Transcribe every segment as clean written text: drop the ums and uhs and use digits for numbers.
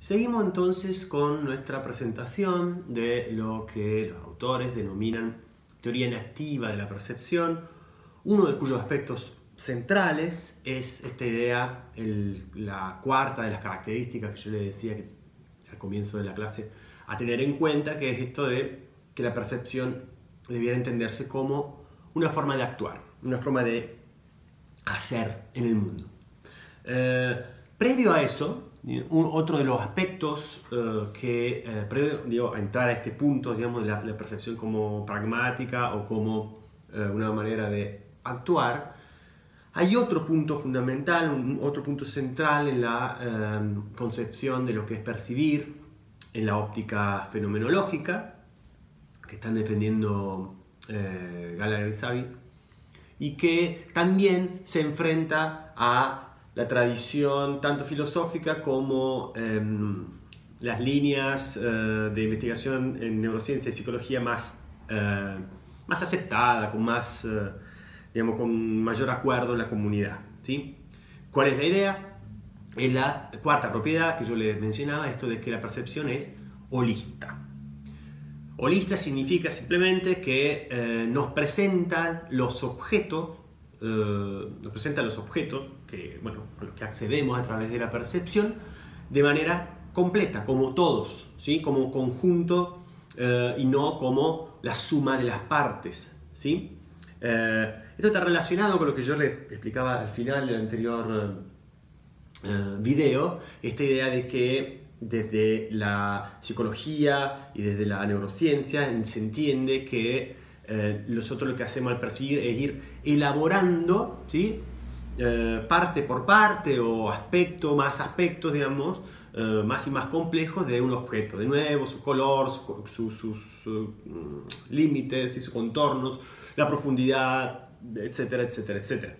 Seguimos entonces con nuestra presentación de lo que los autores denominan teoría inactiva de la percepción, uno de cuyos aspectos centrales es esta idea, la cuarta de las características que yo le decía que al comienzo de la clase a tener en cuenta, que es esto de que la percepción debiera entenderse como una forma de actuar, una forma de hacer en el mundo. Previo a eso, otro de los aspectos previo a entrar a este punto, digamos, de la percepción como pragmática o como una manera de actuar, hay otro punto fundamental, otro punto central en la concepción de lo que es percibir en la óptica fenomenológica, que están defendiendo Gallagher y Zavy, y que también se enfrenta a la tradición tanto filosófica como las líneas de investigación en neurociencia y psicología más aceptada, digamos, con mayor acuerdo en la comunidad, ¿sí? ¿Cuál es la idea? Es la cuarta propiedad que yo les mencionaba, esto de que la percepción es holista. Holista significa simplemente que nos presentan los objetos, que, bueno, a los que accedemos a través de la percepción de manera completa, como todos, ¿sí? Como conjunto y no como la suma de las partes, ¿sí? Esto está relacionado con lo que yo les explicaba al final del anterior video, esta idea de que desde la psicología y desde la neurociencia se entiende que nosotros lo que hacemos al percibir es ir elaborando, ¿sí? Parte por parte o más aspectos, digamos, más y más complejos de un objeto. De nuevo, su color, sus límites y sus contornos, la profundidad, etcétera, etcétera, etcétera.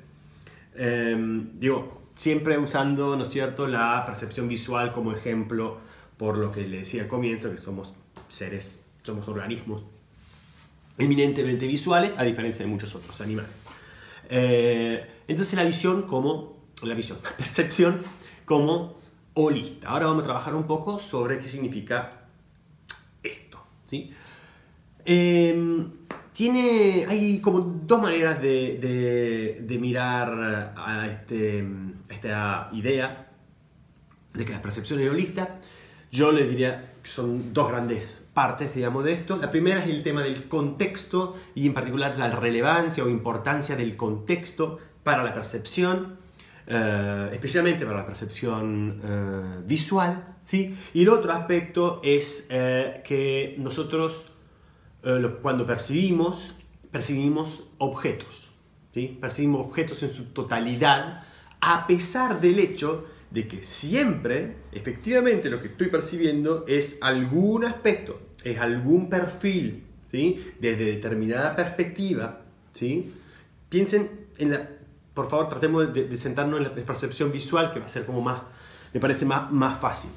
Siempre usando, ¿no es cierto?, la percepción visual como ejemplo, por lo que le decía al comienzo, que somos somos organismos eminentemente visuales, a diferencia de muchos otros animales. Entonces la percepción como holista. Ahora vamos a trabajar un poco sobre qué significa esto, ¿sí? Hay como dos maneras de mirar a esta idea de que la percepción es holista. Yo les diría que son dos grandes partes, digamos, de esto. La primera es el tema del contexto y en particular la relevancia o importancia del contexto para la percepción, especialmente para la percepción visual, ¿sí? Y el otro aspecto es que nosotros cuando percibimos objetos, ¿sí? Percibimos objetos en su totalidad, a pesar del hecho de que siempre, efectivamente, lo que estoy percibiendo es algún aspecto, es algún perfil, ¿sí? Desde determinada perspectiva, ¿sí? Piensen por favor, tratemos de sentarnos en la percepción visual, que va a ser como me parece más fácil,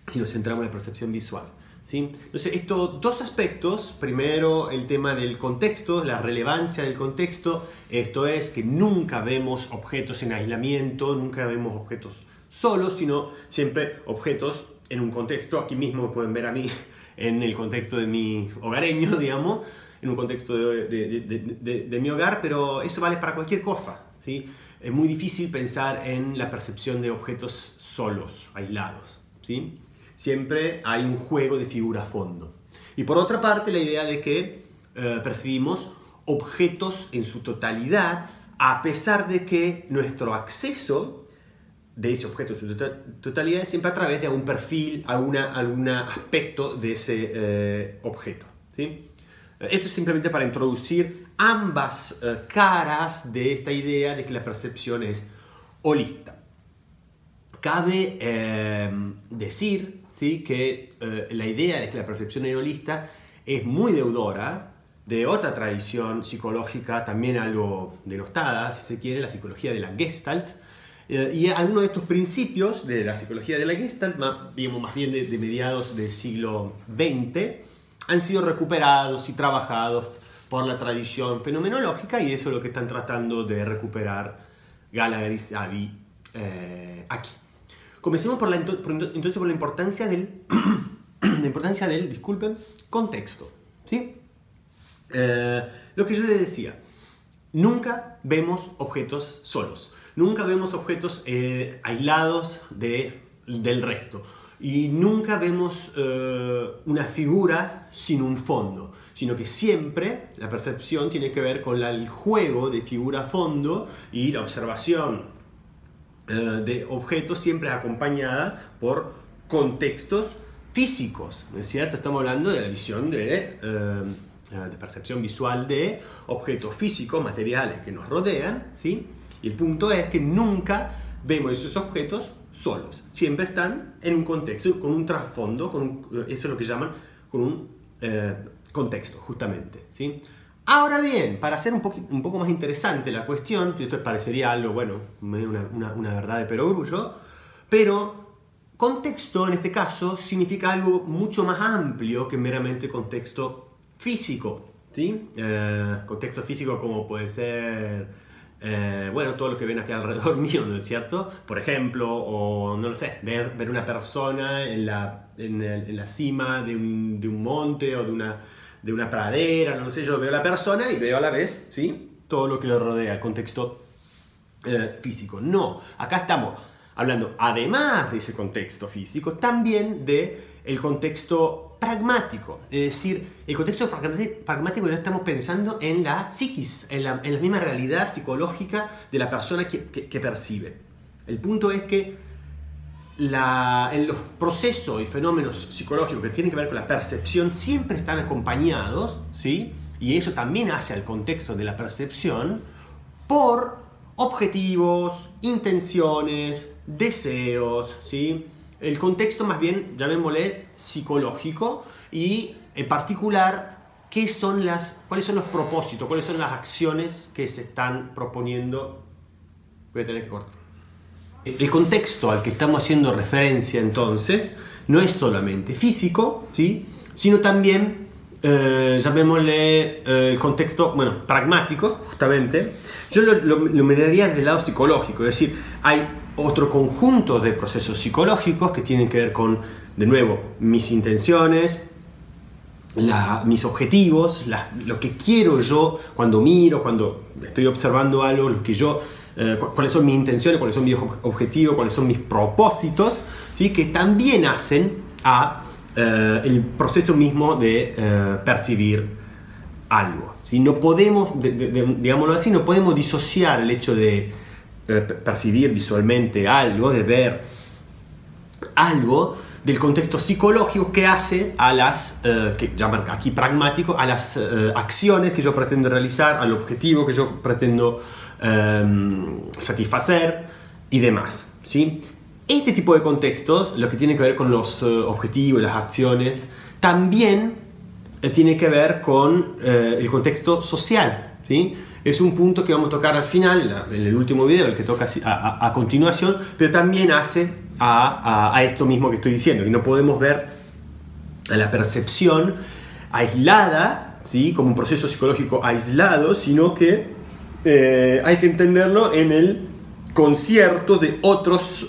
si nos centramos en la percepción visual, ¿sí? Entonces, estos dos aspectos, primero el tema del contexto, la relevancia del contexto, esto es que nunca vemos objetos en aislamiento, nunca vemos objetos solos, sino siempre objetos en un contexto. Aquí mismo me pueden ver a mí en el contexto de mi hogareño, digamos, en un contexto de mi hogar, pero eso vale para cualquier cosa, ¿sí? Es muy difícil pensar en la percepción de objetos solos, aislados, ¿sí? Siempre hay un juego de figura-fondo. Y por otra parte, la idea de que percibimos objetos en su totalidad, a pesar de que nuestro acceso de ese objeto en su totalidad es siempre a través de algún perfil, algún aspecto de ese objeto, ¿sí? Esto es simplemente para introducir ambas caras de esta idea de que la percepción es holista. Cabe decir, ¿sí?, que la idea de que la percepción es holista es muy deudora de otra tradición psicológica, también algo denostada, si se quiere, la psicología de la Gestalt. Y algunos de estos principios de la psicología de la Gestalt, más bien de mediados del siglo XX, han sido recuperados y trabajados por la tradición fenomenológica, y eso es lo que están tratando de recuperar Gallagher y Zavy aquí. Comencemos entonces por la importancia del, disculpen, contexto, ¿sí? Lo que yo les decía, nunca vemos objetos solos, nunca vemos objetos aislados del resto, y nunca vemos una figura sin un fondo, sino que siempre la percepción tiene que ver con el juego de figura-fondo y la observación de objetos siempre acompañada por contextos físicos, ¿no es cierto? Estamos hablando de la visión de percepción visual de objetos físicos, materiales que nos rodean, ¿sí? Y el punto es que nunca vemos esos objetos solos, siempre están en un contexto, con un trasfondo, eso es lo que llaman con un contexto, justamente, ¿sí? Ahora bien, para hacer un poco más interesante la cuestión, esto parecería algo, bueno, una verdad de perogrullo, pero contexto en este caso significa algo mucho más amplio que meramente contexto físico, ¿sí? Contexto físico como puede ser, bueno, todo lo que ven aquí alrededor mío, ¿no es cierto? Por ejemplo, o no lo sé, ver una persona en la cima de un monte o de una pradera, no sé, yo veo a la persona y veo a la vez, ¿sí? Todo lo que lo rodea, el contexto físico. No, acá estamos hablando, además de ese contexto físico, también del contexto pragmático. Es decir, el contexto pragmático ya estamos pensando en la psiquis, en la misma realidad psicológica de la persona que percibe. El punto es que en los procesos y fenómenos psicológicos que tienen que ver con la percepción siempre están acompañados, ¿sí? Y eso también hace al contexto de la percepción por objetivos, intenciones, deseos, ¿sí? El contexto más bien, llamémosle psicológico, y en particular cuáles son los propósitos, cuáles son las acciones que se están proponiendo. Voy a tener que cortar. El contexto al que estamos haciendo referencia entonces no es solamente físico, ¿sí? Sino también, llamémosle el contexto, bueno, pragmático, justamente. Yo lo miraría desde el lado psicológico, es decir, hay otro conjunto de procesos psicológicos que tienen que ver con, de nuevo, mis intenciones, mis objetivos, lo que quiero yo cuando miro, cuando estoy observando algo, lo que yo... cuáles son mis intenciones, cuáles son mis objetivos, cuáles son mis propósitos, ¿sí? Que también hacen el proceso mismo de percibir algo, ¿sí? No podemos, digámoslo así, no podemos disociar el hecho de percibir visualmente algo, de ver algo, del contexto psicológico que hace a las, que llaman aquí pragmático, a las acciones que yo pretendo realizar, al objetivo que yo pretendo satisfacer y demás, ¿sí? Este tipo de contextos, lo que tiene que ver con los objetivos, las acciones, también tiene que ver con el contexto social, ¿sí? Es un punto que vamos a tocar al final, en el último video, el que toca a continuación, pero también hace a esto mismo que estoy diciendo, que no podemos ver a la percepción aislada, ¿sí? Como un proceso psicológico aislado, sino que hay que entenderlo en el concierto de otros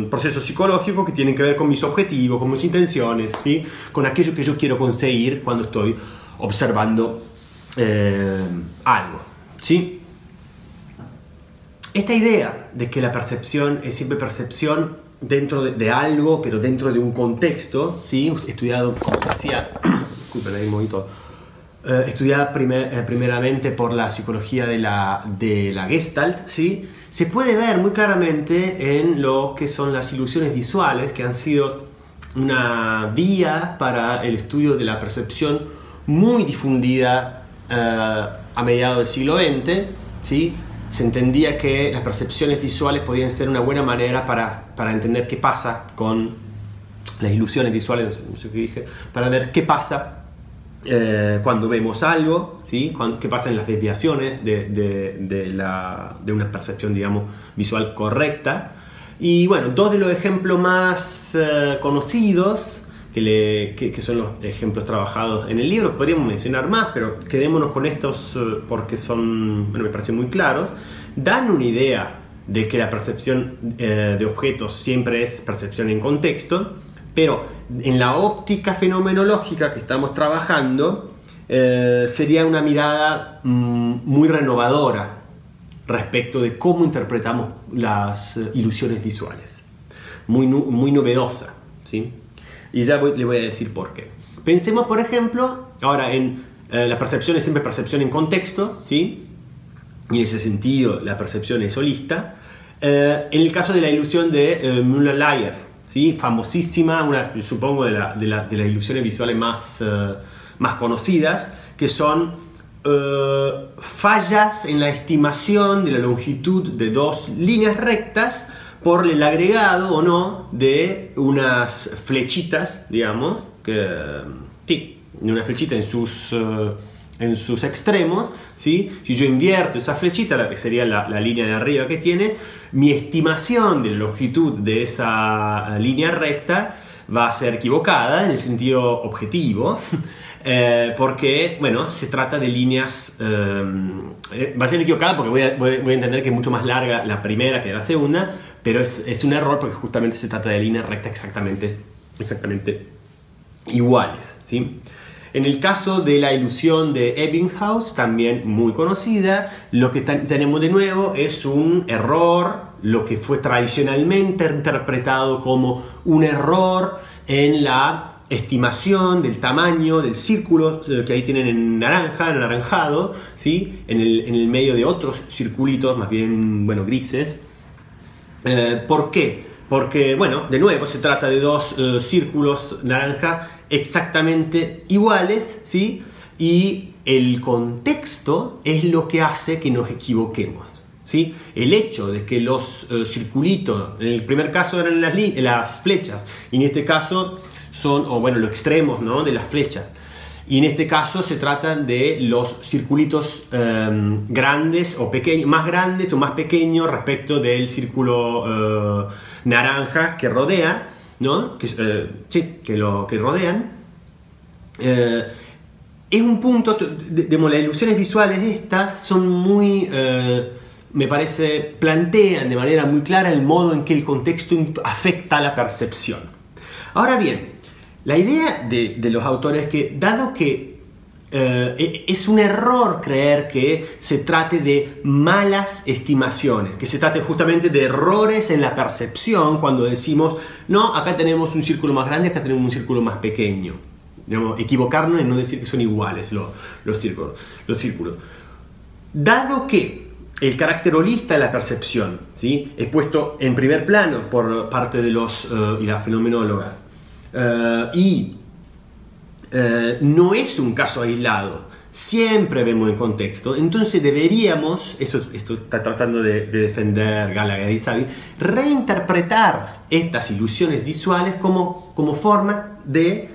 procesos psicológicos que tienen que ver con mis objetivos, con mis intenciones, ¿sí? Con aquello que yo quiero conseguir cuando estoy observando algo, ¿sí? Esta idea de que la percepción es siempre percepción dentro de algo, pero dentro de un contexto, ¿sí? Estudiado, como decía, disculpen, ahí un momento. Estudiada primeramente por la psicología de la Gestalt, ¿sí? Se puede ver muy claramente en lo que son las ilusiones visuales, que han sido una vía para el estudio de la percepción muy difundida a mediados del siglo XX, ¿sí? Se entendía que las percepciones visuales podían ser una buena manera para entender qué pasa con las ilusiones visuales, no sé qué dije, para ver qué pasa cuando vemos algo, ¿sí? ¿Qué pasa en las desviaciones de una percepción, digamos, visual correcta? Y bueno, dos de los ejemplos más conocidos, que son los ejemplos trabajados en el libro, podríamos mencionar más, pero quedémonos con estos porque son, bueno, me parecen muy claros, dan una idea de que la percepción de objetos siempre es percepción en contexto, pero en la óptica fenomenológica que estamos trabajando sería una mirada muy renovadora respecto de cómo interpretamos las ilusiones visuales. Muy novedosa, ¿sí? Y ya le voy a decir por qué. Pensemos, por ejemplo, ahora en la percepción es siempre percepción en contexto, ¿sí? Y en ese sentido la percepción es holista. En el caso de la ilusión de Müller-Lyer, ¿sí? Famosísima, supongo de las ilusiones visuales más conocidas, que son fallas en la estimación de la longitud de dos líneas rectas por el agregado o no de unas flechitas, digamos, sí, una flechita en sus extremos, ¿sí? Si yo invierto esa flechita, la que sería la línea de arriba que tiene, mi estimación de la longitud de esa línea recta va a ser equivocada en el sentido objetivo, porque, bueno, se trata de líneas... va a ser equivocada porque voy a entender que es mucho más larga la primera que la segunda, pero es un error porque justamente se trata de líneas rectas exactamente iguales, ¿sí? En el caso de la ilusión de Ebbinghaus, también muy conocida, lo que tenemos de nuevo es un error, lo que fue tradicionalmente interpretado como un error en la estimación del tamaño del círculo que ahí tienen en naranja, en anaranjado, ¿sí? en el medio de otros circulitos, más bien, bueno, grises. ¿Por qué? Porque, bueno, de nuevo se trata de dos círculos naranja exactamente iguales, ¿sí? Y el contexto es lo que hace que nos equivoquemos, ¿sí? El hecho de que los circulitos, en el primer caso eran las flechas, y en este caso son, o bueno, los extremos, ¿no? de las flechas. Y en este caso se tratan de los circulitos grandes o pequeños, más grandes o más pequeños respecto del círculo naranja que rodea, ¿no? que rodean. Es un punto, las ilusiones visuales estas son muy, me parece, plantean de manera muy clara el modo en que el contexto afecta a la percepción. Ahora bien, la idea de los autores es que, dado que es un error creer que se trate de malas estimaciones, que se trate justamente de errores en la percepción cuando decimos, no, acá tenemos un círculo más grande, acá tenemos un círculo más pequeño. Digamos, equivocarnos en no decir que son iguales los círculos. Dado que el carácter holista de la percepción, ¿sí? es puesto en primer plano por parte de las fenomenólogas, no es un caso aislado, siempre vemos en contexto, entonces deberíamos, esto está tratando de defender Gallagher y Savi, reinterpretar estas ilusiones visuales como forma de,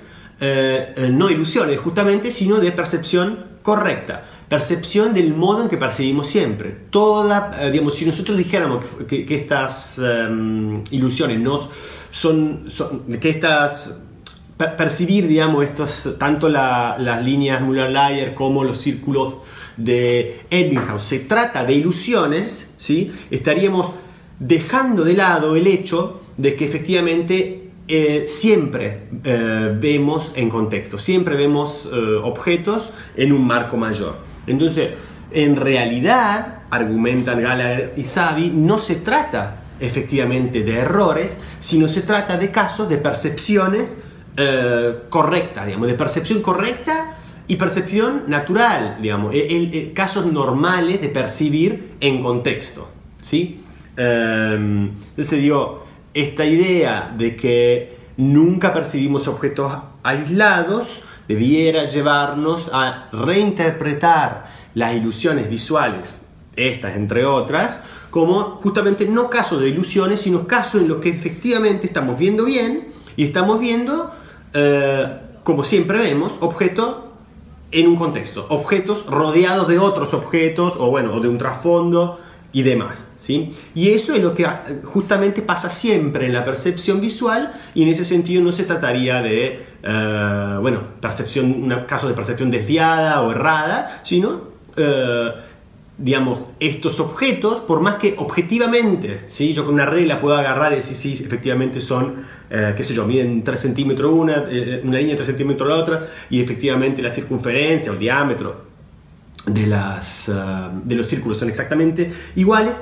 no ilusiones justamente, sino de percepción correcta, percepción del modo en que percibimos siempre. Digamos, si nosotros dijéramos que estas ilusiones que estas percibir, digamos, tanto las líneas Müller-Lyer como los círculos de Ebbinghaus se trata de ilusiones, ¿sí? Estaríamos dejando de lado el hecho de que efectivamente siempre vemos en contexto, siempre vemos objetos en un marco mayor. Entonces, en realidad, argumentan Gallagher y Savi, no se trata efectivamente de errores, sino se trata de casos de percepciones correctas, digamos, de percepción correcta y percepción natural, digamos, casos normales de percibir en contexto, ¿sí? Entonces digo, esta idea de que nunca percibimos objetos aislados debiera llevarnos a reinterpretar las ilusiones visuales, estas entre otras, como justamente no casos de ilusiones, sino casos en los que efectivamente estamos viendo bien y estamos viendo, como siempre vemos, objetos en un contexto, objetos rodeados de otros objetos o bueno, o de un trasfondo y demás, ¿sí? Y eso es lo que justamente pasa siempre en la percepción visual, y en ese sentido no se trataría de, un caso de percepción desviada o errada, sino digamos, estos objetos, por más que objetivamente, ¿sí? Yo con una regla puedo agarrar y decir, sí, efectivamente son, qué sé yo, miden 3 centímetros una línea 3 centímetros la otra, y efectivamente la circunferencia o el diámetro de los círculos son exactamente iguales.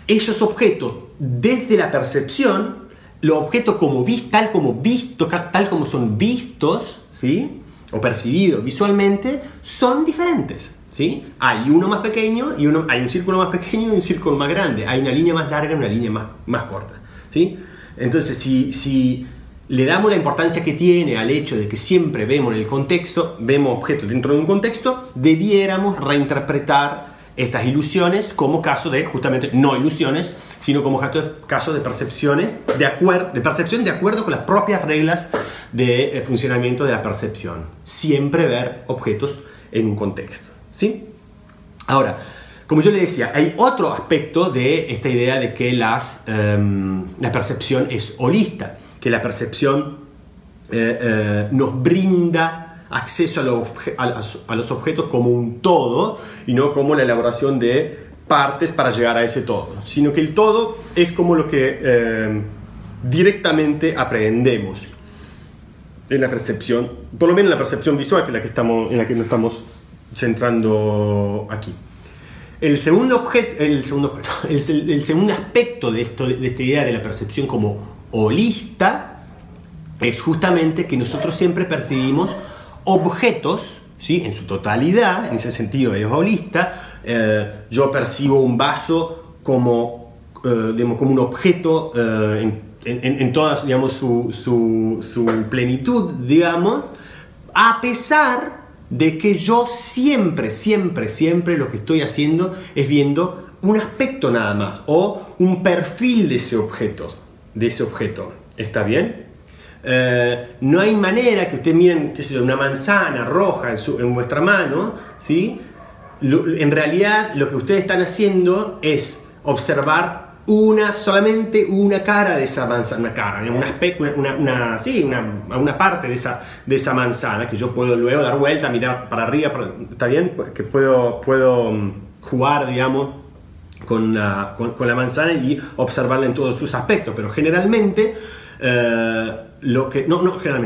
Esos objetos, desde la percepción, los objetos tal como son vistos, ¿sí? O percibidos visualmente, son diferentes, ¿sí? Hay uno más pequeño hay un círculo más pequeño y un círculo más grande, hay una línea más larga y una línea más corta, ¿sí? Entonces, si le damos la importancia que tiene al hecho de que siempre vemos objetos dentro de un contexto, debiéramos reinterpretar estas ilusiones como caso de, justamente, no ilusiones, sino como caso de percepciones, de percepción de acuerdo con las propias reglas de funcionamiento de la percepción. Siempre ver objetos en un contexto, ¿sí? Ahora, como yo le decía, hay otro aspecto de esta idea de que la percepción es holista, que la percepción nos brinda acceso a los objetos como un todo y no como la elaboración de partes para llegar a ese todo, sino que el todo es como lo que directamente aprendemos en la percepción, por lo menos en la percepción visual, que es en la que nos estamos centrando aquí. El segundo aspecto de esta idea de la percepción como holista es justamente que nosotros siempre percibimos objetos, ¿sí? En su totalidad, en ese sentido es holista. Yo percibo un vaso como un objeto en toda, digamos, su plenitud, digamos, a pesar de que yo siempre lo que estoy haciendo es viendo un aspecto nada más, o un perfil de ese objeto. ¿Está bien? No hay manera que ustedes miren, qué sé yo, una manzana roja en vuestra mano, ¿sí? En realidad lo que ustedes están haciendo es observar solamente una cara de esa manzana, un aspecto, una parte de esa manzana, que yo puedo luego dar vuelta, mirar para arriba, ¿está bien? Que puedo jugar, digamos, con la manzana y observarla en todos sus aspectos, pero generalmente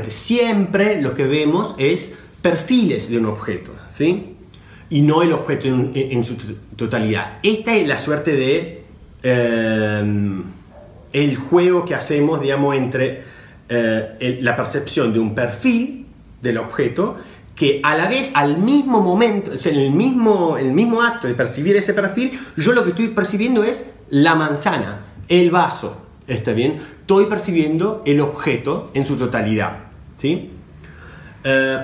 siempre lo que vemos es perfiles de un objeto, ¿sí? Y no el objeto en su totalidad. Esta es la suerte de el juego que hacemos, digamos, entre la percepción de un perfil del objeto, que a la vez, al mismo momento, o sea, en el mismo acto de percibir ese perfil, yo lo que estoy percibiendo es la manzana, el vaso, ¿está bien? Estoy percibiendo el objeto en su totalidad, ¿sí?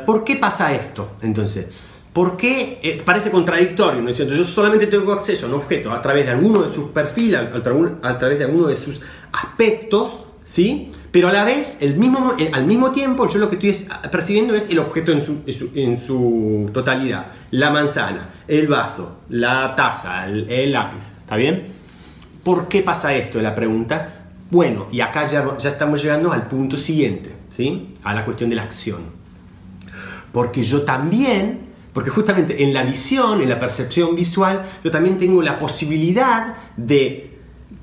¿Por qué pasa esto, entonces? ¿Por qué parece contradictorio, ¿no es cierto? Yo solamente tengo acceso a un objeto a través de alguno de sus perfiles, a través de alguno de sus aspectos, ¿sí? Pero a la vez, al mismo tiempo, yo lo que estoy percibiendo es el objeto en su totalidad. La manzana, el vaso, la taza, el lápiz, ¿está bien? ¿Por qué pasa esto? La pregunta. Bueno, y acá ya estamos llegando al punto siguiente, ¿sí? A la cuestión de la acción. Porque justamente en la visión, en la percepción visual, yo también tengo la posibilidad de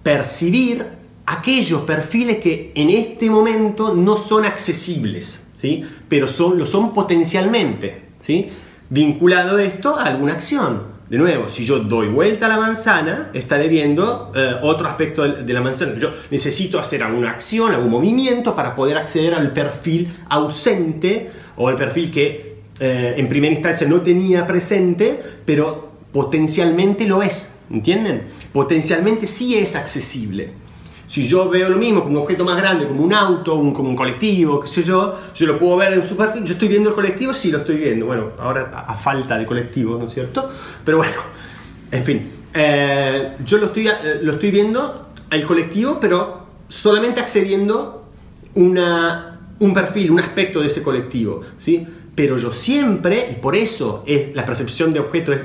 percibir aquellos perfiles que en este momento no son accesibles, ¿sí? Pero lo son potencialmente, ¿sí? Vinculado esto a alguna acción. De nuevo, si yo doy vuelta a la manzana, estaré viendo otro aspecto de la manzana. Yo necesito hacer alguna acción, algún movimiento para poder acceder al perfil ausente o al perfil que en primera instancia no tenía presente, pero potencialmente lo es. ¿Entienden? Potencialmente sí es accesible. Si yo veo lo mismo como un objeto más grande, como un auto, como un colectivo, qué sé yo lo puedo ver en su perfil. ¿Yo estoy viendo el colectivo? Sí, lo estoy viendo. Bueno, ahora a falta de colectivo, ¿no es cierto? Pero bueno, en fin. Yo lo estoy viendo, el colectivo, pero solamente accediendo un perfil, un aspecto de ese colectivo, ¿sí? Pero yo siempre, y por eso la percepción de objeto es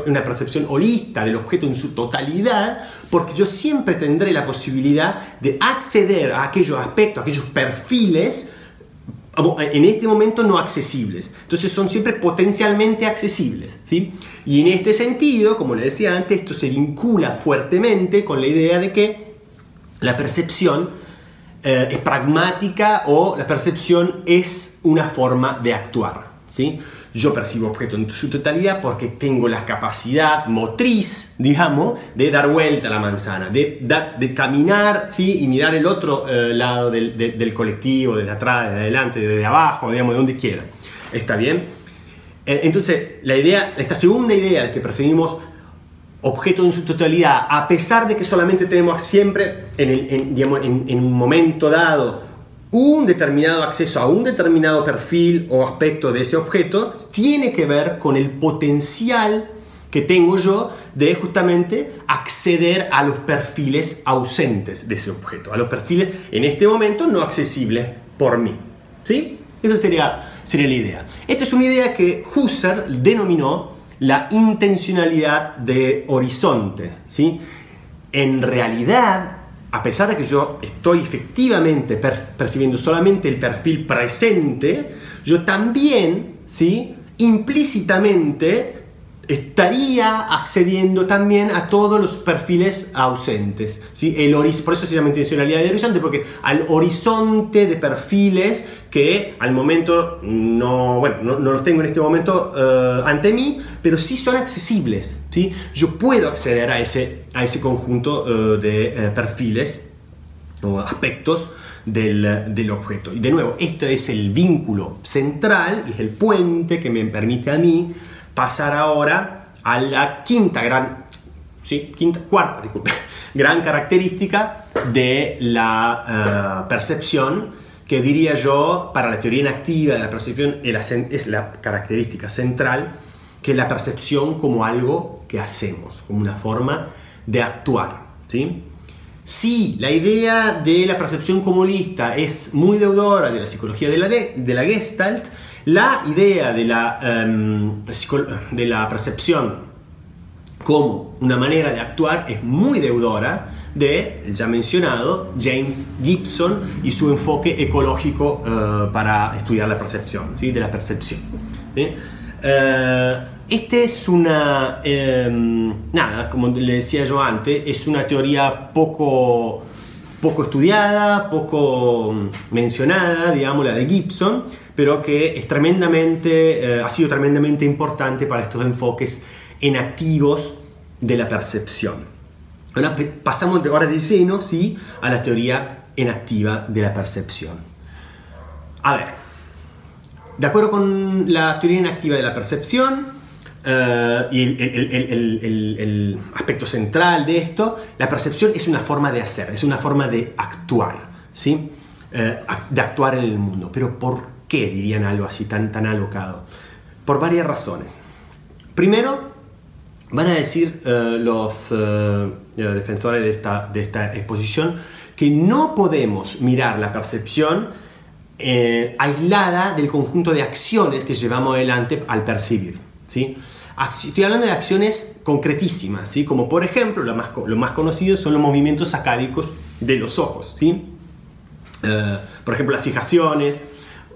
una percepción holista del objeto en su totalidad, porque yo siempre tendré la posibilidad de acceder a aquellos aspectos, a aquellos perfiles en este momento no accesibles. Entonces son siempre potencialmente accesibles, ¿sí? Y en este sentido, como les decía antes, esto se vincula fuertemente con la idea de que la percepción es pragmática o la percepción es una forma de actuar, ¿sí? Yo percibo objetos en su totalidad porque tengo la capacidad motriz, digamos, de dar vuelta a la manzana, de caminar, ¿sí? Y mirar el otro lado del colectivo, desde atrás, desde adelante, desde abajo, digamos, de donde quiera. ¿Está bien? Entonces, esta segunda idea de que percibimos objetos en su totalidad, a pesar de que solamente tenemos siempre, en un momento dado, un determinado acceso a un determinado perfil o aspecto de ese objeto, tiene que ver con el potencial que tengo yo de justamente acceder a los perfiles ausentes de ese objeto, a los perfiles en este momento no accesibles por mí, ¿sí? Esa sería la idea. Esta es una idea que Husserl denominó la intencionalidad de horizonte, ¿sí? En realidad, a pesar de que yo estoy efectivamente percibiendo solamente el perfil presente, yo también, ¿sí? Implícitamente estaría accediendo también a todos los perfiles ausentes, ¿sí? Por eso se llama intencionalidad de horizonte, porque al horizonte de perfiles que al momento no los tengo en este momento ante mí, pero sí son accesibles, ¿sí? Yo puedo acceder a ese conjunto de perfiles o aspectos del objeto. Y de nuevo, este es el vínculo central y es el puente que me permite a mí pasar ahora a la cuarta gran característica de la percepción, que diría yo, para la teoría inactiva de la percepción, es la característica central, que es la percepción como algo que hacemos, como una forma de actuar, ¿sí? Si la idea de la percepción como holista es muy deudora de la psicología de la Gestalt, la idea de la percepción como una manera de actuar es muy deudora de, ya mencionado, James Gibson y su enfoque ecológico para estudiar la percepción, ¿sí? De la percepción, ¿sí? Este es una, como le decía yo antes, es una teoría poco estudiada, poco mencionada, digamos, la de Gibson, pero que es ha sido tremendamente importante para estos enfoques enactivos de la percepción. Ahora pasamos ahora de lleno, ¿sí?, a la teoría enactiva de la percepción. A ver, de acuerdo con la teoría enactiva de la percepción, y el aspecto central de esto, la percepción es una forma de hacer, es una forma de actuar, ¿sí? De actuar en el mundo. Pero ¿por qué dirían algo así tan alocado? Por varias razones. Primero, van a decir los defensores de esta exposición que no podemos mirar la percepción aislada del conjunto de acciones que llevamos adelante al percibir, ¿sí? Estoy hablando de acciones concretísimas, ¿sí? Como por ejemplo, lo más conocido son los movimientos sacádicos de los ojos, ¿sí? Por ejemplo, las fijaciones.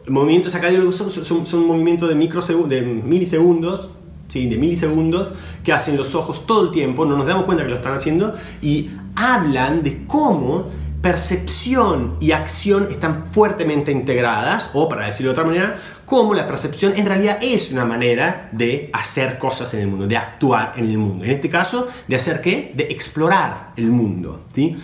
Movimientos sacádicos de los ojos son movimientos de milisegundos, ¿sí? De milisegundos que hacen los ojos todo el tiempo, no nos damos cuenta que lo están haciendo, y hablan de cómo percepción y acción están fuertemente integradas, o para decirlo de otra manera, cómo la percepción en realidad es una manera de hacer cosas en el mundo, de actuar en el mundo. En este caso, ¿de hacer qué? De explorar el mundo, ¿sí?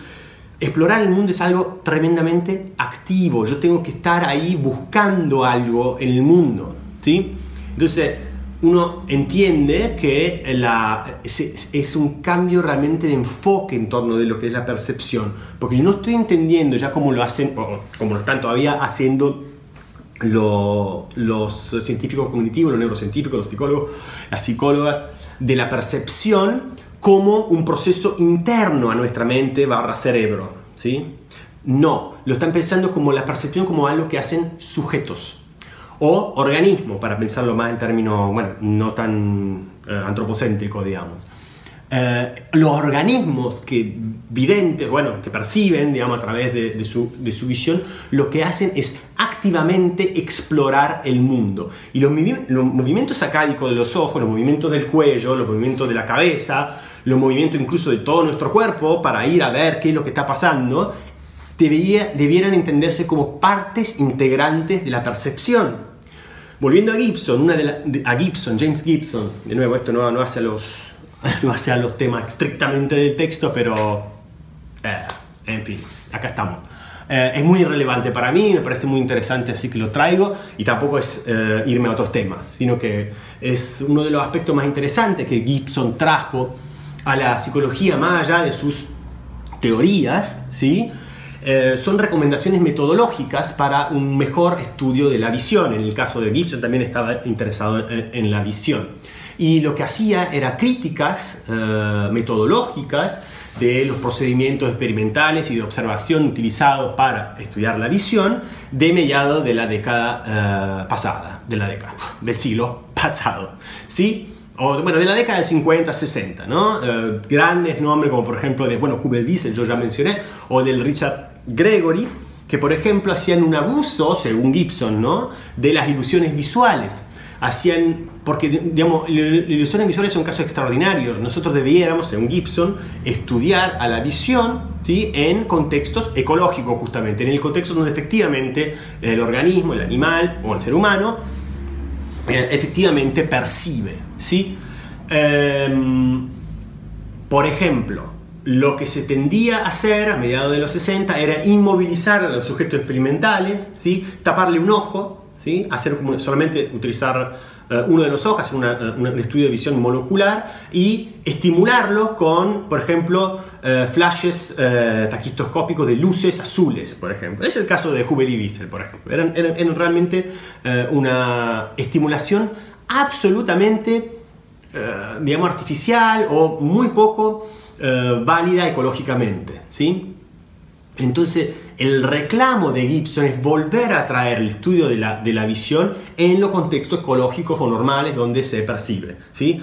Explorar el mundo es algo tremendamente activo. Yo tengo que estar ahí buscando algo en el mundo, ¿sí? Entonces, uno entiende que es un cambio realmente de enfoque en torno de lo que es la percepción, porque yo no estoy entendiendo ya cómo lo hacen, o como lo están todavía haciendo los científicos cognitivos, los neurocientíficos, los psicólogos, las psicólogas, de la percepción como un proceso interno a nuestra mente / cerebro, ¿sí? No, lo están pensando como la percepción como algo que hacen sujetos o organismos, para pensarlo más en términos, bueno, no tan antropocéntricos, digamos. los organismos videntes, bueno, que perciben, digamos, a través de su visión, lo que hacen es activamente explorar el mundo. Y los movimientos sacádicos de los ojos, los movimientos del cuello, los movimientos de la cabeza, los movimientos incluso de todo nuestro cuerpo para ir a ver qué es lo que está pasando, debieran entenderse como partes integrantes de la percepción. Volviendo a Gibson, James Gibson, de nuevo, esto no hace a los temas estrictamente del texto, pero en fin, acá estamos. Es muy relevante para mí, me parece muy interesante, así que lo traigo, y tampoco es irme a otros temas, sino que es uno de los aspectos más interesantes que Gibson trajo a la psicología, más allá de sus teorías, ¿sí? Son recomendaciones metodológicas para un mejor estudio de la visión. En el caso de Gibson también estaba interesado en la visión. Y lo que hacía era críticas metodológicas de los procedimientos experimentales y de observación utilizados para estudiar la visión de mediados de la década pasada, del siglo pasado, ¿sí? O, bueno, de la década del 50, 60, ¿no? Grandes nombres como por ejemplo de, bueno, Hubel Wiesel, yo ya mencioné, o del Richard Gregory, que por ejemplo hacían un abuso, según Gibson, ¿no?, de las ilusiones visuales. Porque, digamos, las ilusiones visuales son un caso extraordinario. Nosotros debiéramos, según Gibson, estudiar a la visión, ¿sí?, en contextos ecológicos, justamente, en el contexto donde efectivamente el organismo, el animal o el ser humano efectivamente percibe, ¿sí? Por ejemplo, lo que se tendía a hacer a mediados de los 60 era inmovilizar a los sujetos experimentales, ¿sí?, taparle un ojo, ¿sí?, solamente utilizar uno de los ojos, hacer un estudio de visión monocular y estimularlo con, por ejemplo, flashes taquistoscópicos de luces azules, por ejemplo. Es el caso de Hubel y Wiesel, por ejemplo. Eran realmente una estimulación absolutamente, digamos, artificial o muy poco válida ecológicamente, ¿sí? Entonces, el reclamo de Gibson es volver a traer el estudio de la visión en los contextos ecológicos o normales donde se percibe, ¿sí?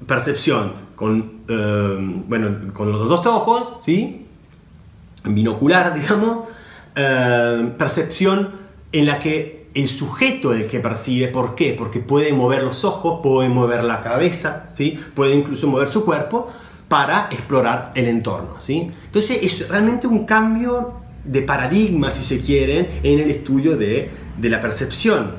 Percepción con los dos ojos, ¿sí?, binocular, digamos. Percepción en la que el sujeto es el que percibe. ¿Por qué? Porque puede mover los ojos, puede mover la cabeza, ¿sí?, puede incluso mover su cuerpo para explorar el entorno, ¿sí? Entonces es realmente un cambio de paradigma, si se quiere, en el estudio de la percepción.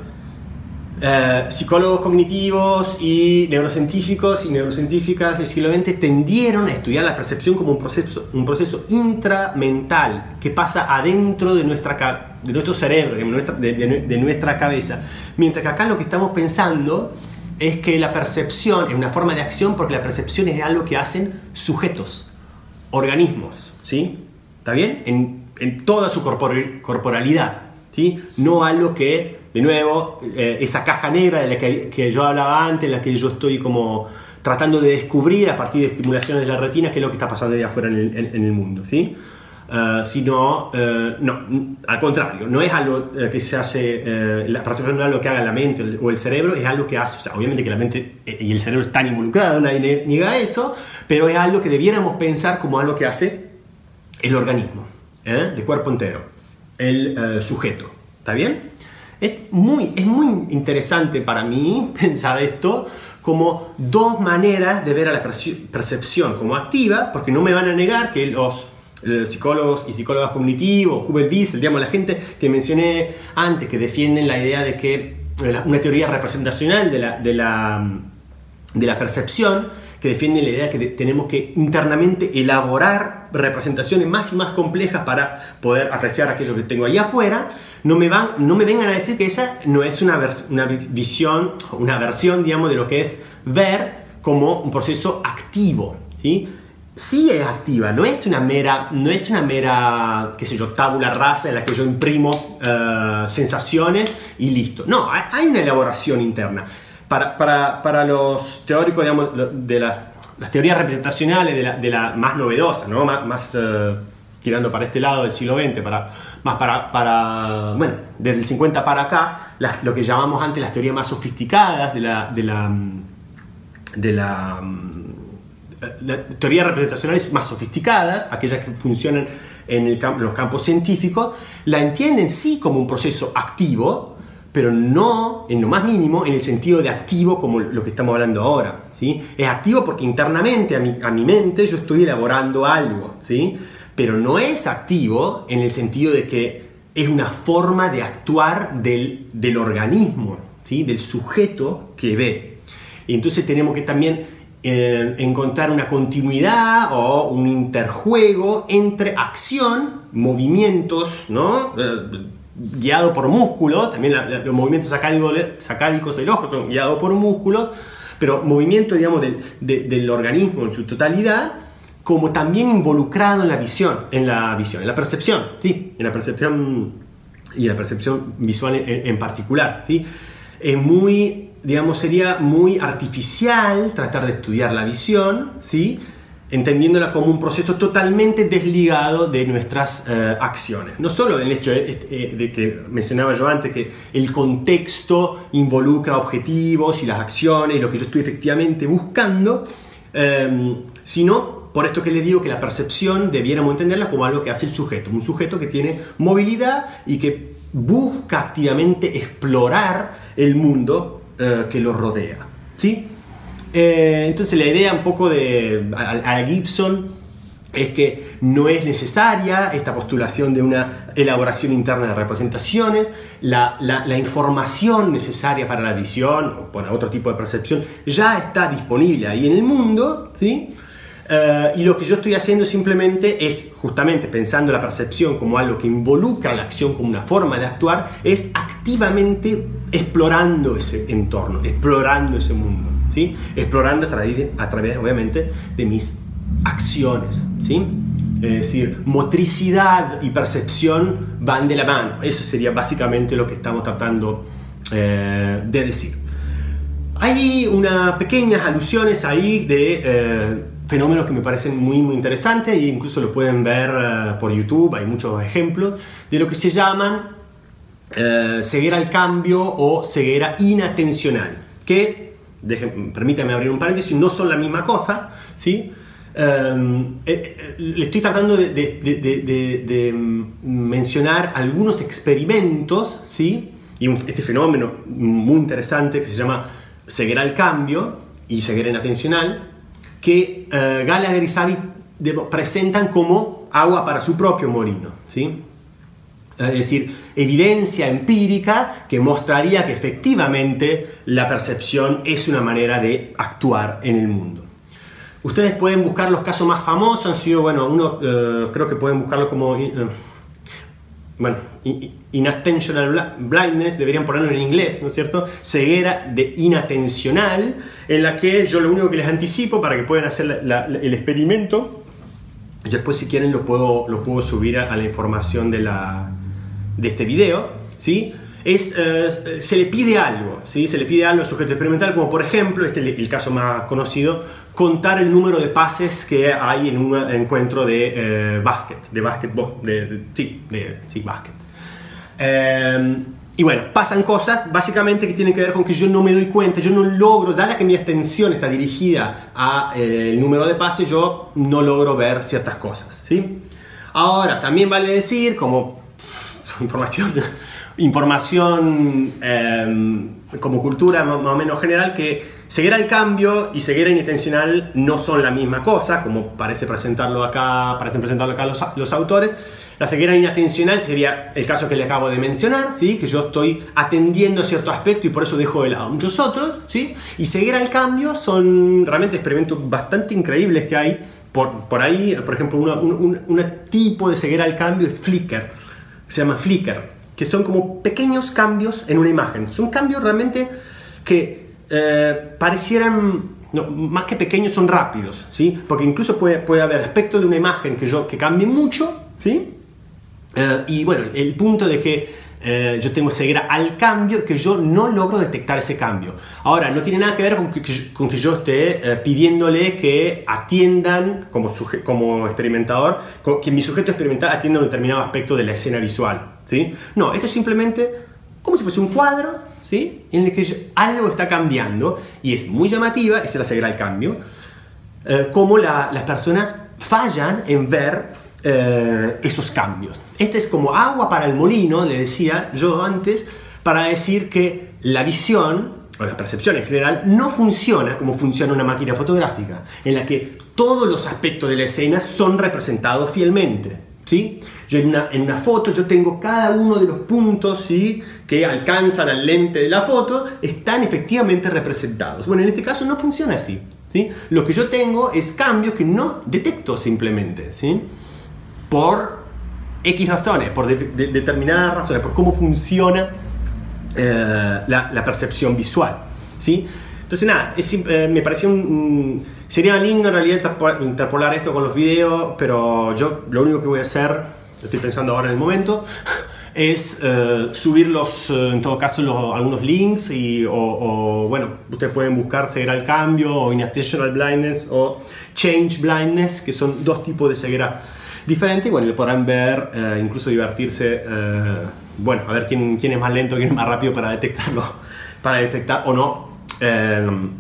Psicólogos cognitivos y neurocientíficos y neurocientíficas del siglo XX tendieron a estudiar la percepción como un proceso intramental que pasa adentro de nuestro cerebro, de nuestra cabeza. Mientras que acá lo que estamos pensando es que la percepción es una forma de acción, porque la percepción es algo que hacen sujetos, organismos, ¿sí? ¿Está bien? En toda su corporalidad, ¿sí? No algo que, de nuevo, esa caja negra de la que yo hablaba antes, la que yo estoy como tratando de descubrir a partir de estimulaciones de la retina, qué es lo que está pasando allá afuera en el mundo, ¿sí? No, al contrario, no es algo que se hace, la percepción no es algo que haga la mente o el cerebro, es algo que hace, o sea, obviamente que la mente y el cerebro están involucrados, nadie niega eso, pero es algo que debiéramos pensar como algo que hace el organismo, de cuerpo entero, el sujeto, ¿está bien? Es muy interesante para mí pensar esto como dos maneras de ver a la percepción como activa, porque no me van a negar que los psicólogos y psicólogas cognitivos, Hubel Wiesel, digamos, la gente que mencioné antes, que defienden la idea de que una teoría representacional de la percepción, que defienden la idea de que tenemos que internamente elaborar representaciones más y más complejas para poder apreciar aquello que tengo ahí afuera, no me vengan a decir que esa no es una visión, una versión, digamos, de lo que es ver como un proceso activo, ¿sí? Sí es activa, no es una mera, qué sé yo, tabula rasa en la que yo imprimo sensaciones y listo. No, hay una elaboración interna. Para los teóricos, digamos, de las teorías representacionales de la más novedosa, ¿no?, más tirando para este lado del siglo XX, bueno, desde el 50 para acá, lo que llamamos antes las teorías más sofisticadas teorías representacionales más sofisticadas, aquellas que funcionan en los campos científicos, la entienden sí como un proceso activo, pero no en lo más mínimo en el sentido de activo como lo que estamos hablando ahora, ¿sí? Es activo porque internamente a mi mente yo estoy elaborando algo, ¿sí? Pero no es activo en el sentido de que es una forma de actuar del organismo, ¿sí? Del sujeto que ve. Y entonces tenemos que también encontrar una continuidad o un interjuego entre acción, movimientos, ¿no? Guiado por músculos, también los movimientos sacádicos del ojo son guiados por músculos, pero movimiento, digamos, del organismo en su totalidad, como también involucrado en la visión, en la percepción, ¿sí? En la percepción y en la percepción visual en particular, ¿sí? Es muy, digamos, sería muy artificial tratar de estudiar la visión, ¿sí? Entendiéndola como un proceso totalmente desligado de nuestras acciones. No solo el hecho de que mencionaba yo antes, que el contexto involucra objetivos y las acciones y lo que yo estoy efectivamente buscando, sino por esto que les digo que la percepción debiéramos entenderla como algo que hace el sujeto, un sujeto que tiene movilidad y que busca activamente explorar el mundo que lo rodea, ¿sí? Entonces la idea un poco a Gibson es que no es necesaria esta postulación de una elaboración interna de representaciones, la información necesaria para la visión o para otro tipo de percepción ya está disponible ahí en el mundo, ¿sí? Y lo que yo estoy haciendo simplemente es, justamente pensando la percepción como algo que involucra la acción como una forma de actuar, es activamente explorando ese entorno, explorando ese mundo, ¿sí? Explorando a través obviamente de mis acciones, ¿sí? Es decir, motricidad y percepción van de la mano. Eso sería básicamente lo que estamos tratando de decir. Hay unas pequeñas alusiones ahí de fenómenos que me parecen muy interesantes, e incluso lo pueden ver por YouTube. Hay muchos ejemplos de lo que se llaman ceguera al cambio o ceguera inatencional, que, permítanme abrir un paréntesis, no son la misma cosa, ¿sí? Le estoy tratando de mencionar algunos experimentos, ¿sí? Y este fenómeno muy interesante que se llama ceguera al cambio y ceguera inatencional, que Gallagher y Savić presentan como agua para su propio molino, ¿sí? Es decir, evidencia empírica que mostraría que efectivamente la percepción es una manera de actuar en el mundo. Ustedes pueden buscar los casos más famosos, han sido, bueno, uno creo que pueden buscarlo como inattentional blindness, deberían ponerlo en inglés, ¿no es cierto? Ceguera inatencional, en la que yo lo único que les anticipo para que puedan hacer el experimento, después si quieren lo puedo subir a la información de este video, ¿sí? Se le pide algo, ¿sí? Se le pide algo al sujeto experimental, como por ejemplo, este es el caso más conocido, contar el número de pases que hay en un encuentro de básquetbol, básquet. Y bueno, pasan cosas básicamente que tienen que ver con que yo no me doy cuenta, yo no logro, dada que mi atención está dirigida al número de pases, yo no logro ver ciertas cosas, ¿sí? Ahora, también vale decir, como información como cultura más o menos general, que ceguera al cambio y ceguera inatencional no son la misma cosa, como parecen presentarlo acá los autores. La ceguera inatencional sería el caso que le acabo de mencionar, ¿sí? Que yo estoy atendiendo a cierto aspecto y por eso dejo de lado muchos otros, ¿sí? Y ceguera al cambio son realmente experimentos bastante increíbles que hay por ahí. Por ejemplo, un tipo de ceguera al cambio es flicker, se llama flicker, que son como pequeños cambios en una imagen. Son cambios realmente que parecieran, no, más que pequeños, son rápidos, ¿sí? Porque incluso puede haber aspectos de una imagen que cambie mucho, ¿sí? Y bueno, el punto de que yo tengo ceguera al cambio, que yo no logro detectar ese cambio. Ahora, no tiene nada que ver con que yo esté pidiéndole que atiendan, como experimentador, que mi sujeto experimental atienda un determinado aspecto de la escena visual, ¿sí? No, esto es simplemente como si fuese un cuadro, ¿sí? En el que algo está cambiando y es muy llamativa, esa es la ceguera al cambio. cómo las personas fallan en ver esos cambios. Este es como agua para el molino, le decía yo antes, para decir que la visión, o la percepción en general, no funciona como funciona una máquina fotográfica, en la que todos los aspectos de la escena son representados fielmente, ¿sí? Yo en una foto yo tengo cada uno de los puntos, ¿sí?, que alcanzan al lente de la foto, están efectivamente representados. Bueno, en este caso no funciona así, ¿sí? Lo que yo tengo es cambios que no detecto simplemente, ¿sí?, por X razones, por determinadas razones, por cómo funciona la percepción visual, ¿sí? Entonces nada, me pareció sería lindo en realidad interpolar esto con los videos, pero yo lo único que voy a hacer, lo estoy pensando ahora en el momento, es subirlos, en todo caso, algunos links o bueno, ustedes pueden buscar ceguera al cambio o inattentional blindness o change blindness, que son dos tipos de ceguera diferentes. Y bueno, lo podrán ver, incluso divertirse, bueno, a ver quién es más lento, quién es más rápido para detectarlo, para detectar o no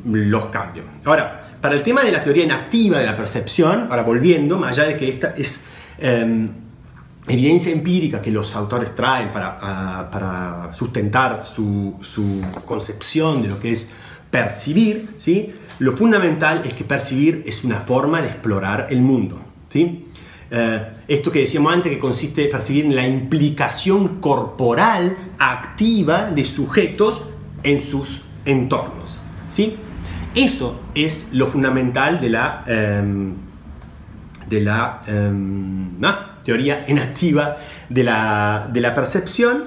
los cambios. Ahora, para el tema de la teoría inactiva de la percepción, ahora volviendo, más allá de que esta es evidencia empírica que los autores traen para sustentar su concepción de lo que es percibir, ¿sí?, lo fundamental es que percibir es una forma de explorar el mundo, ¿sí? Esto que decíamos antes, que consiste en percibir en la implicación corporal activa de sujetos en sus entornos, ¿sí? Eso es lo fundamental de la teoría inactiva de la percepción.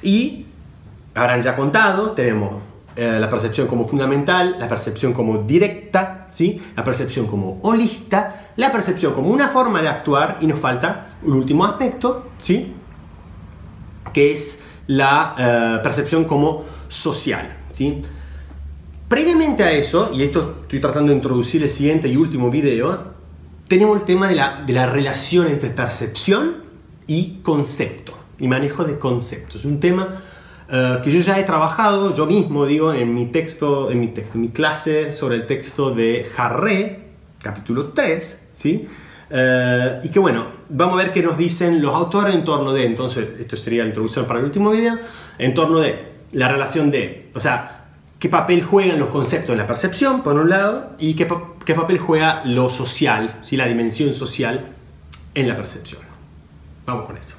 Y habrán ya contado, tenemos la percepción como fundamental, la percepción como directa, ¿sí?, la percepción como holista, la percepción como una forma de actuar, y nos falta un último aspecto, ¿sí?, que es la percepción como social, ¿sí? Previamente a eso, y esto estoy tratando de introducir el siguiente y último video, tenemos el tema de la relación entre percepción y concepto, y manejo de conceptos. Un tema que yo ya he trabajado, yo mismo digo, en mi clase sobre el texto de Harré, capítulo 3, ¿sí? Y que bueno, vamos a ver qué nos dicen los autores en torno de, entonces, esto sería la introducción para el último video, en torno de la relación de, o sea, qué papel juegan los conceptos en la percepción, por un lado, y qué papel juega lo social, ¿sí?, la dimensión social en la percepción. Vamos con eso.